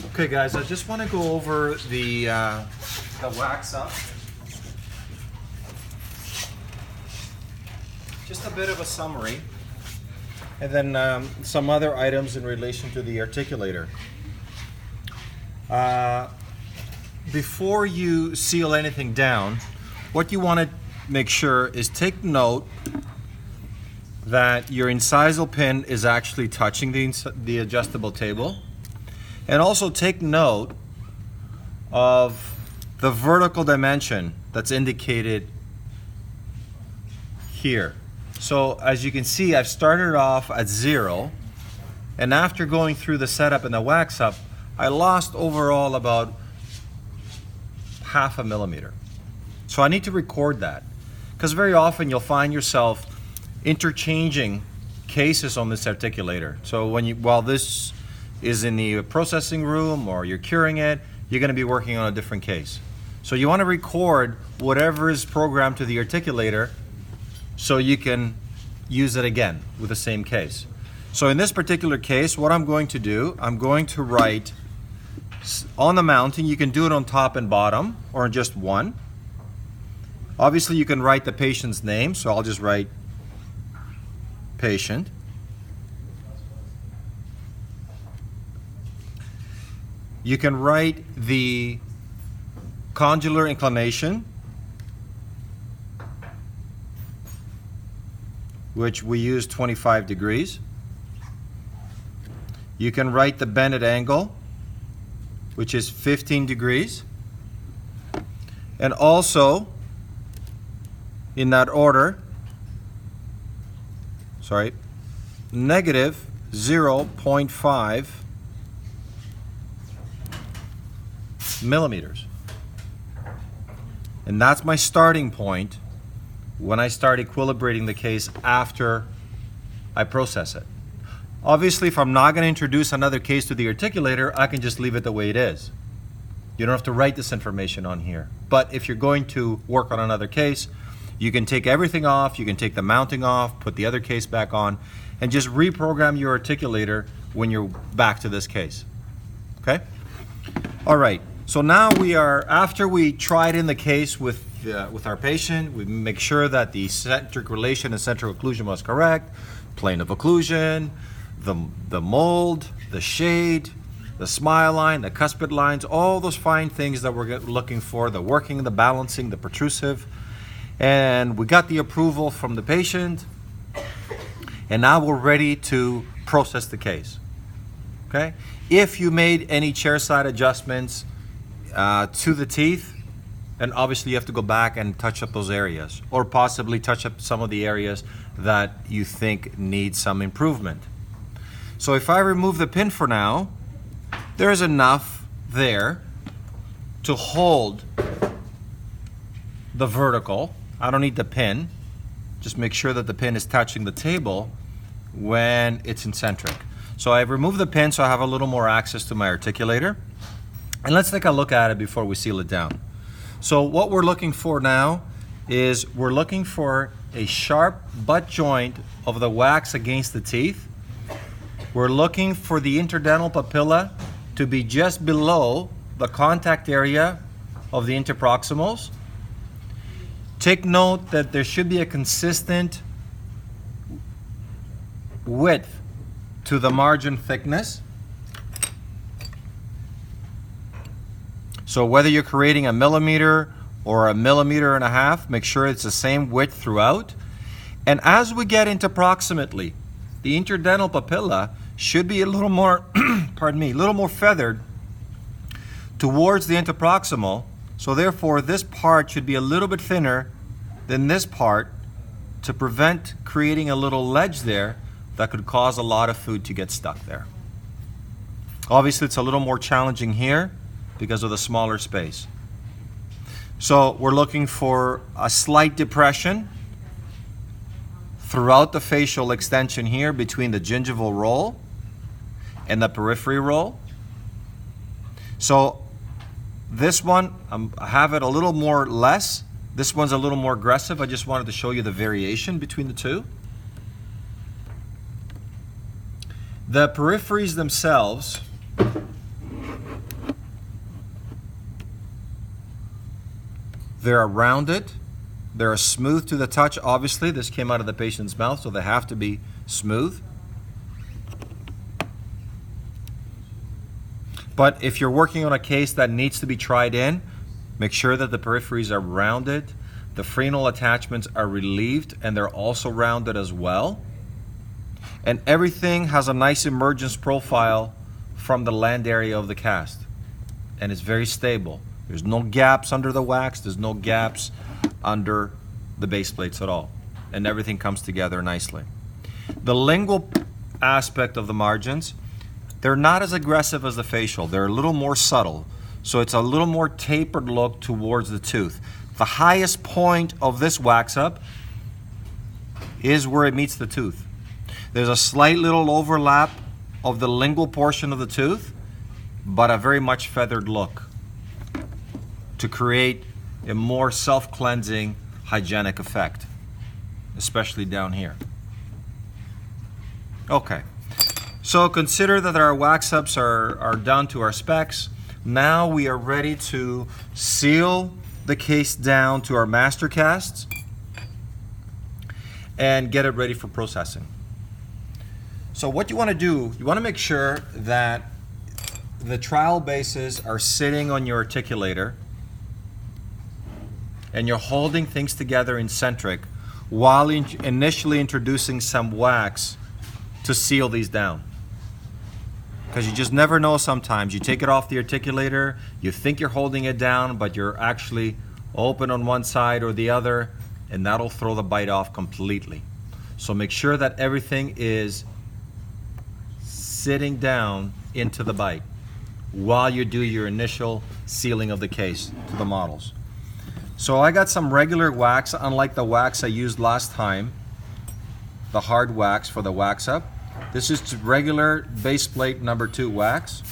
Okay guys, I just want to go over the wax up. Just a bit of a summary. And then some other items in relation to the articulator. Before you seal anything down, what you want to make sure is take note that your incisal pin is actually touching the adjustable table. And also take note of the vertical dimension that's indicated here. So as you can see, I've started off at 0, and after going through the setup and the wax up, I lost overall about ½ millimeter. So I need to record that, because very often you'll find yourself interchanging cases on this articulator. So while this is in the processing room or you're curing it, you're going to be working on a different case. So you want to record whatever is programmed to the articulator so you can use it again with the same case. So in this particular case, what I'm going to do, I'm going to write on the mounting. You can do it on top and bottom or just one. Obviously you can write the patient's name, so I'll just write patient. You can write the condylar inclination, which we use 25 degrees. You can write the bended angle, which is 15 degrees. And also, in that order, negative 0.5 millimeters. And that's my starting point when I start equilibrating the case after I process it. Obviously, if I'm not going to introduce another case to the articulator, I can just leave it the way it is. You don't have to write this information on here. But if you're going to work on another case, you can take everything off, you can take the mounting off, put the other case back on, and just reprogram your articulator when you're back to this case. Okay? All right. So now after we tried in the case with our patient, we make sure that the centric relation and central occlusion was correct, plane of occlusion, the mold, the shade, the smile line, the cuspid lines, all those fine things that we're looking for, the working, the balancing, the protrusive. And we got the approval from the patient, and now we're ready to process the case. Okay? If you made any chairside adjustments to the teeth, and obviously you have to go back and touch up those areas, or possibly touch up some of the areas that you think need some improvement. So if I remove the pin for now, there's enough there to hold the vertical. I don't need the pin. Just make sure that the pin is touching the table when it's eccentric. So I've removed the pin so I have a little more access to my articulator. And let's take a look at it before we seal it down. So what we're looking for now is we're looking for a sharp butt joint of the wax against the teeth. We're looking for the interdental papilla to be just below the contact area of the interproximals. Take note that there should be a consistent width to the margin thickness. So whether you're creating 1 millimeter or 1.5 millimeters, make sure it's the same width throughout. And as we get into proximately, the interdental papilla should be a little more, pardon me, a little more feathered towards the interproximal. So therefore, this part should be a little bit thinner than this part to prevent creating a little ledge there that could cause a lot of food to get stuck there. Obviously, it's a little more challenging here because of the smaller space. So we're looking for a slight depression throughout the facial extension here between the gingival roll and the periphery roll. So this one, I have it a little more less. This one's a little more aggressive. I just wanted to show you the variation between the two. The peripheries themselves They're rounded. They're smooth to the touch. Obviously, this came out of the patient's mouth, so they have to be smooth. But if you're working on a case that needs to be tried in, make sure that the peripheries are rounded, the frenal attachments are relieved, and they're also rounded as well. And everything has a nice emergence profile from the land area of the cast. And it's very stable. There's no gaps under the wax, there's no gaps under the base plates at all. And everything comes together nicely. The lingual aspect of the margins, they're not as aggressive as the facial. They're a little more subtle. So it's a little more tapered look towards the tooth. The highest point of this wax up is where it meets the tooth. There's a slight little overlap of the lingual portion of the tooth, but a very much feathered look to create a more self-cleansing, hygienic effect, especially down here. Okay. So consider that our wax ups are down to our specs. Now we are ready to seal the case down to our master casts and get it ready for processing. So what you want to do, you want to make sure that the trowel bases are sitting on your articulator and you're holding things together in centric while initially introducing some wax to seal these down. Because you just never know sometimes. You take it off the articulator, you think you're holding it down, but you're actually open on one side or the other, and that'll throw the bite off completely. So make sure that everything is sitting down into the bite while you do your initial sealing of the case to the models. So I got some regular wax, unlike the wax I used last time, the hard wax for the wax up. This is regular base plate number 2 wax.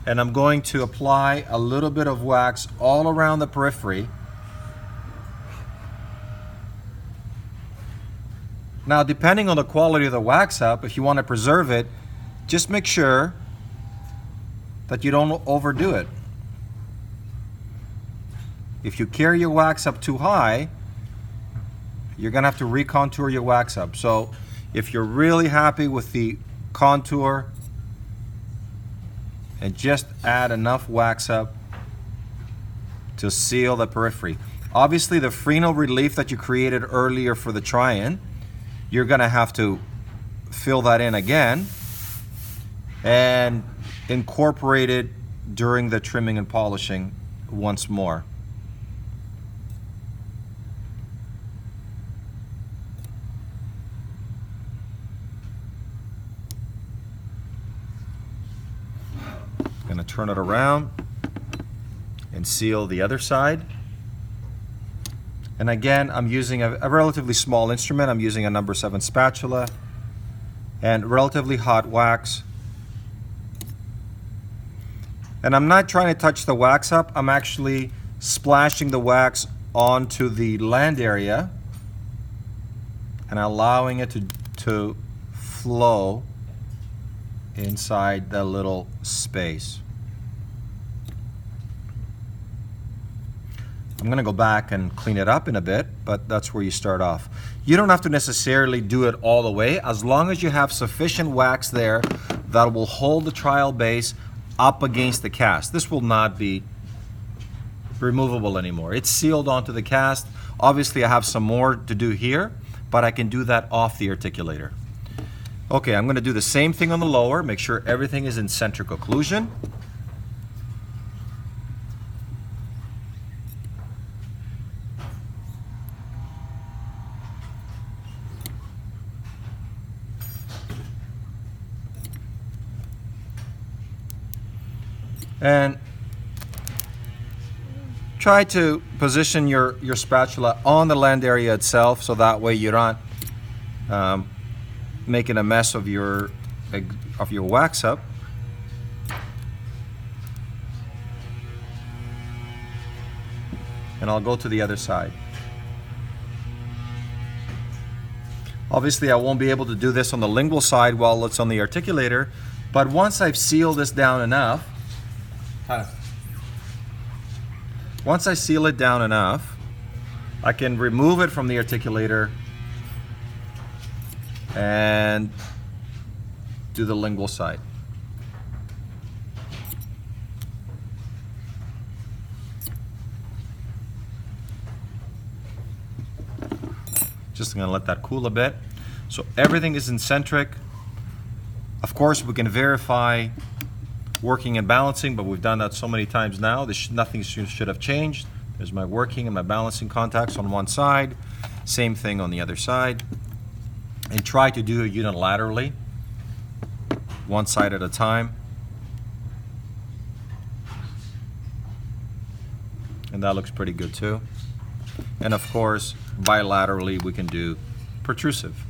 And I'm going to apply a little bit of wax all around the periphery. Now, depending on the quality of the wax up, if you want to preserve it, just make sure that you don't overdo it. If you carry your wax up too high, you're going to have to recontour your wax up. So if you're really happy with the contour, and just add enough wax up to seal the periphery. Obviously, the frenal relief that you created earlier for the try-in, you're going to have to fill that in again and incorporate it during the trimming and polishing once more. Going to turn it around and seal the other side. And again, I'm using a relatively small instrument. I'm using a number 7 spatula and relatively hot wax. And I'm not trying to touch the wax up. I'm actually splashing the wax onto the land area and allowing it to flow inside that little space. I'm going to go back and clean it up in a bit, but that's where you start off. You don't have to necessarily do it all the way, as long as you have sufficient wax there that will hold the trowel base up against the cast. This will not be removable anymore. It's sealed onto the cast. Obviously, I have some more to do here, but I can do that off the articulator. Okay, I'm going to do the same thing on the lower, make sure everything is in centric occlusion. And try to position your spatula on the land area itself, so that way you're not making a mess of your wax up. And I'll go to the other side. Obviously, I won't be able to do this on the lingual side while it's on the articulator, but once I've sealed this down enough, Once I seal it down enough, I can remove it from the articulator and do the lingual side. Just gonna let that cool a bit. So everything is in centric. Of course, we can verify working and balancing, but we've done that so many times now. Nothing should have changed. There's my working and my balancing contacts on one side. Same thing on the other side. And try to do it unilaterally, one side at a time. And that looks pretty good too. And of course, bilaterally we can do protrusive.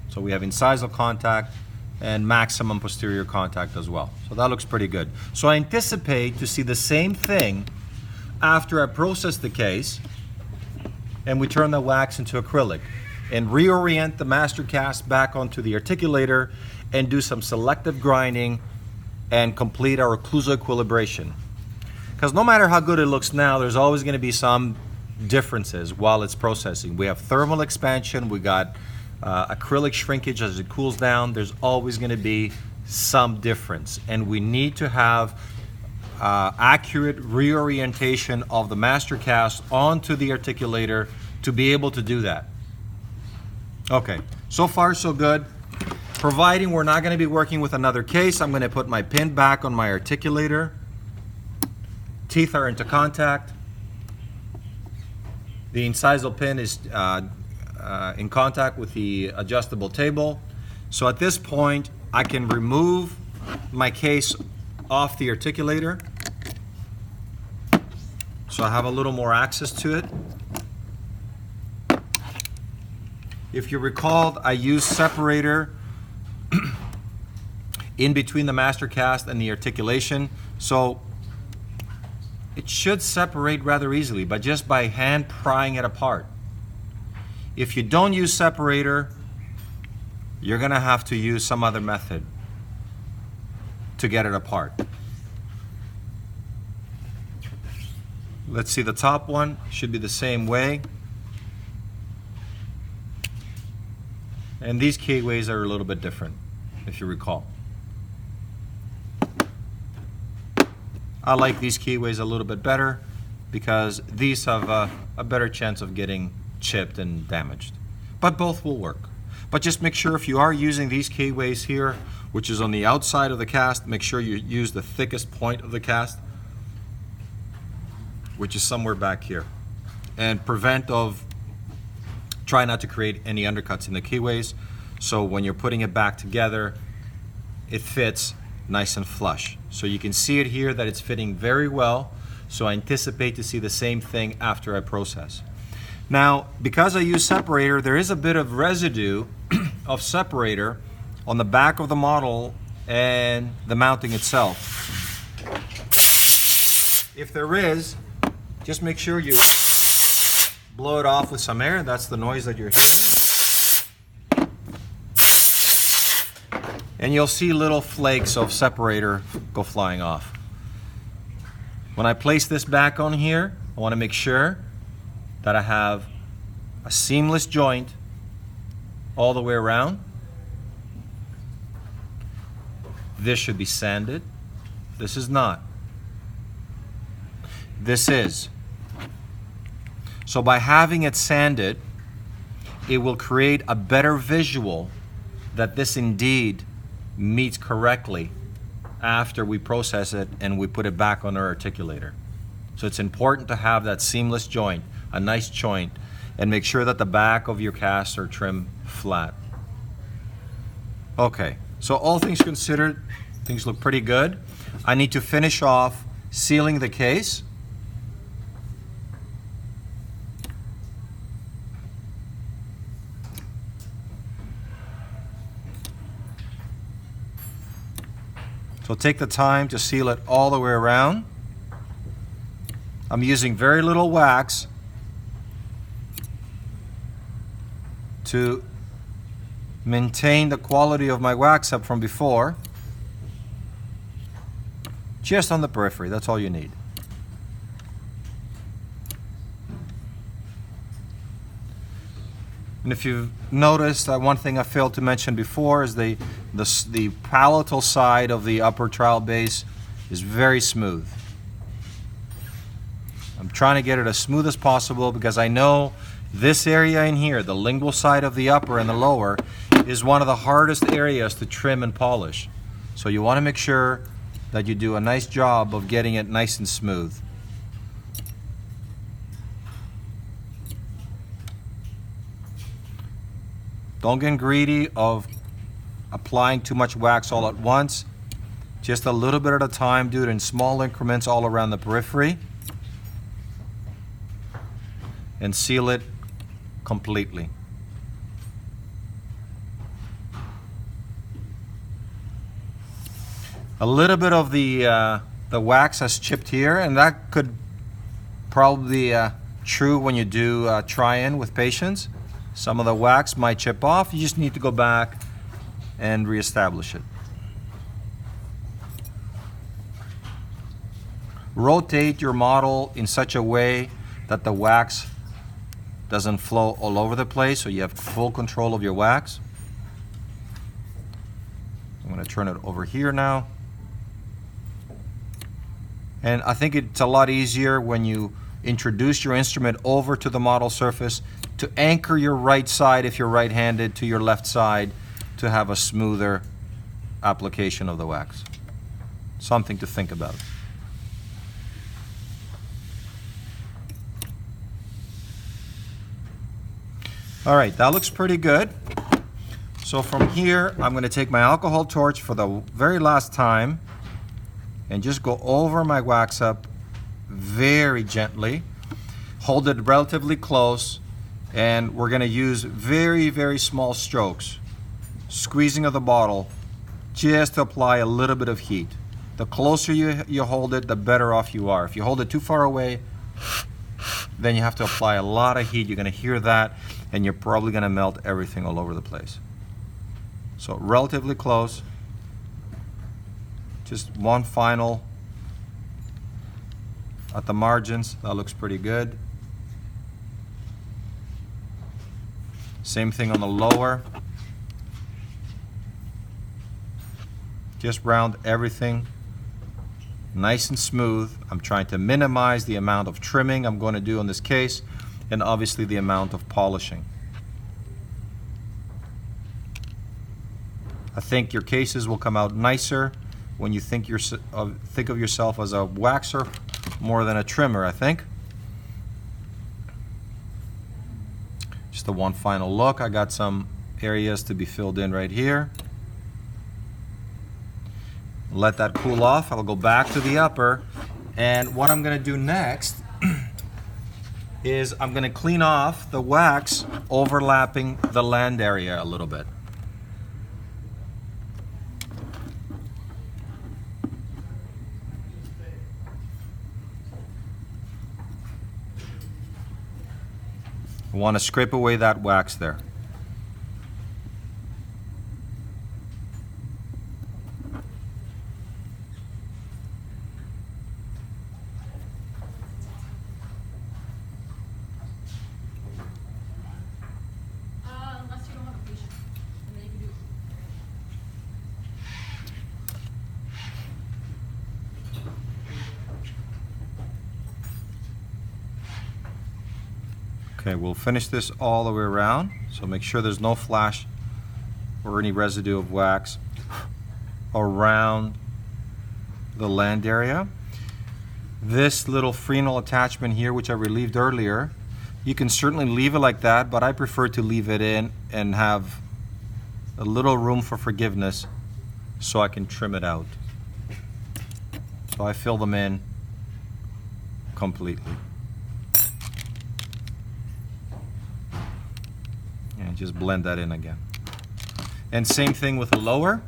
So we have incisal contact and maximum posterior contact as well. So that looks pretty good. So I anticipate to see the same thing after I process the case and we turn the wax into acrylic and reorient the master cast back onto the articulator and do some selective grinding and complete our occlusal equilibration. Because no matter how good it looks now, there's always going to be some differences while it's processing. We have thermal expansion, we got acrylic shrinkage as it cools down. There's always going to be some difference, and we need to have accurate reorientation of the master cast onto the articulator to be able to do that. Okay, so far so good. Providing we're not going to be working with another case, I'm going to put my pin back on my articulator. Teeth are into contact. The incisal pin is in contact with the adjustable table. So at this point, I can remove my case off the articulator. So I have a little more access to it. If you recall, I used separator in between the master cast and the articulation. So it should separate rather easily, but just by hand prying it apart. If you don't use separator, you're gonna have to use some other method to get it apart. Let's see, the top one should be the same way. And these keyways are a little bit different, if you recall. I like these keyways a little bit better because these have a better chance of getting chipped and damaged. But both will work. But just make sure if you are using these keyways here, which is on the outside of the cast, make sure you use the thickest point of the cast, which is somewhere back here. And try not to create any undercuts in the keyways, so when you're putting it back together, it fits nice and flush. So you can see it here that it's fitting very well, so I anticipate to see the same thing after I process. Now, because I use separator, there is a bit of residue of separator on the back of the model and the mounting itself. If there is, just make sure you blow it off with some air. That's the noise that you're hearing. And you'll see little flakes of separator go flying off. When I place this back on here, I want to make sure that I have a seamless joint all the way around. This should be sanded. This is not. This is. So by having it sanded, it will create a better visual that this indeed meets correctly after we process it and we put it back on our articulator. So it's important to have that seamless joint, a nice joint, and make sure that the back of your casts are trimmed flat. Okay, so all things considered, things look pretty good. I need to finish off sealing the case. So take the time to seal it all the way around. I'm using very little wax to maintain the quality of my wax up from before. just on the periphery. That's all you need. And if you've noticed, one thing I failed to mention before is the palatal side of the upper trowel base is very smooth. I'm trying to get it as smooth as possible because I know this area in here, the lingual side of the upper and the lower, is one of the hardest areas to trim and polish. So you want to make sure that you do a nice job of getting it nice and smooth. Don't get greedy of applying too much wax all at once. Just a little bit at a time. Do it in small increments all around the periphery. And seal it completely. A little bit of the wax has chipped here, and that could probably be true when you do try-in with patients. Some of the wax might chip off. You just need to go back and reestablish it. Rotate your model in such a way that the wax doesn't flow all over the place, so you have full control of your wax. I'm going to turn it over here now. And I think it's a lot easier when you introduce your instrument over to the model surface to anchor your right side, if you're right-handed, to your left side to have a smoother application of the wax. Something to think about. All right, that looks pretty good. So from here, I'm going to take my alcohol torch for the very last time and just go over my wax up very gently. Hold it relatively close, and we're going to use very, very small strokes. Squeezing of the bottle just to apply a little bit of heat. The closer you hold it, the better off you are. If you hold it too far away, then you have to apply a lot of heat. You're going to hear that, and you're probably going to melt everything all over the place. So relatively close. Just one final at the margins. That looks pretty good. Same thing on the lower. Just round everything nice and smooth. I'm trying to minimize the amount of trimming I'm going to do in this case, and obviously the amount of polishing. I think your cases will come out nicer when you think of yourself as a waxer more than a trimmer, I think. Just the one final look. I got some areas to be filled in right here. Let that cool off. I'll go back to the upper, and what I'm going to do next is I'm going to clean off the wax overlapping the land area a little bit. I want to scrape away that wax there. Unless you don't have a patient, and then you can do it. Okay, we'll finish this all the way around, so make sure there's no flash or any residue of wax around the land area. This little frenal attachment here, which I relieved earlier, you can certainly leave it like that, but I prefer to leave it in and have a little room for forgiveness so I can trim it out. So I fill them in completely. And just blend that in again. And same thing with the lower.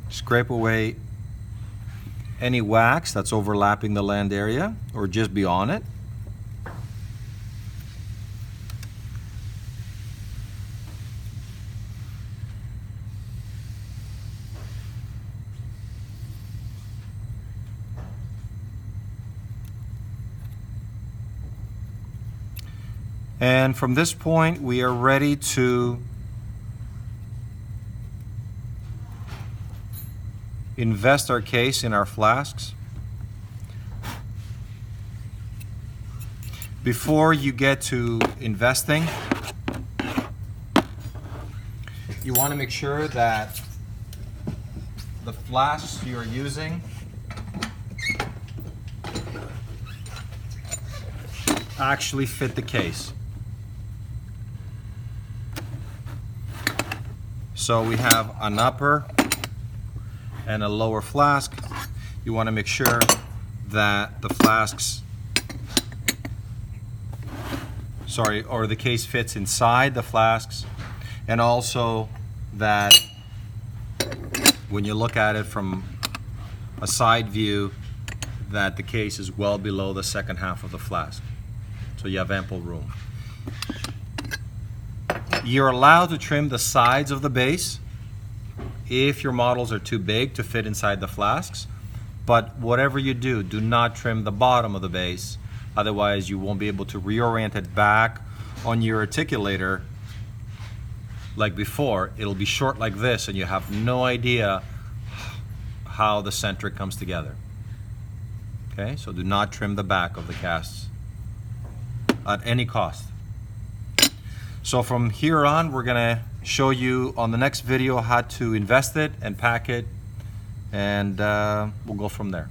Scrape away any wax that's overlapping the land area or just beyond it. And from this point, we are ready to invest our case in our flasks. Before you get to investing, you want to make sure that the flasks you're using actually fit the case. So we have an upper and a lower flask. You want to make sure that the flasks, or the case fits inside the flasks, and also that when you look at it from a side view, that the case is well below the second half of the flask. So you have ample room. You're allowed to trim the sides of the base if your models are too big to fit inside the flasks, but whatever you do, do not trim the bottom of the base, otherwise you won't be able to reorient it back on your articulator like before. It'll be short like this and you have no idea how the centric comes together. Okay, so do not trim the back of the casts at any cost. So from here on, we're gonna show you on the next video how to invest it and pack it, and we'll go from there.